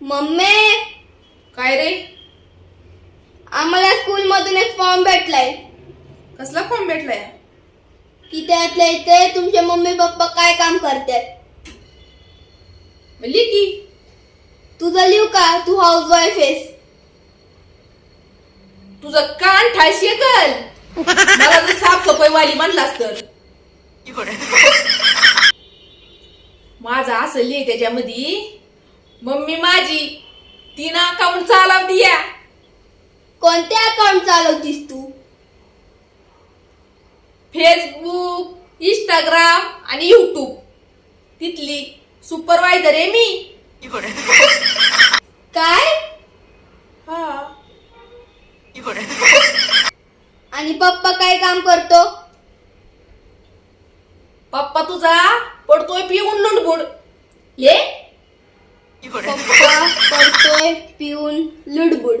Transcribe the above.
Mummy, काय रे? आम्हाला school मधून एक फॉर्म भेटलाय कसला फॉर्म भेटलाय? की त्यातल्या इथे तुमचे मम्मी पप्पा काय काम करतात. लिही की. तुझं लिहू का? तू हाऊस वाईफ आहेस. तुझं कान ठायशी कल. मला जर साफसफाई वाली म्हणलास तर माझं असं लिहि त्याच्यामध्ये, मम्मी माझी 3 अकाउंट चालवती या. कोणते अकाउंट चालवतीस तू? फेसबुक, इंस्टाग्राम आणि युट्यूब. तिथली सुपरवायझर आहे मी. काय? हा. आणि पप्पा काय काम करतो? पप्पा तुझा पडतोय पिऊन लुंडबुड. ये. पप्पा करतोय पिऊन लुडबुड.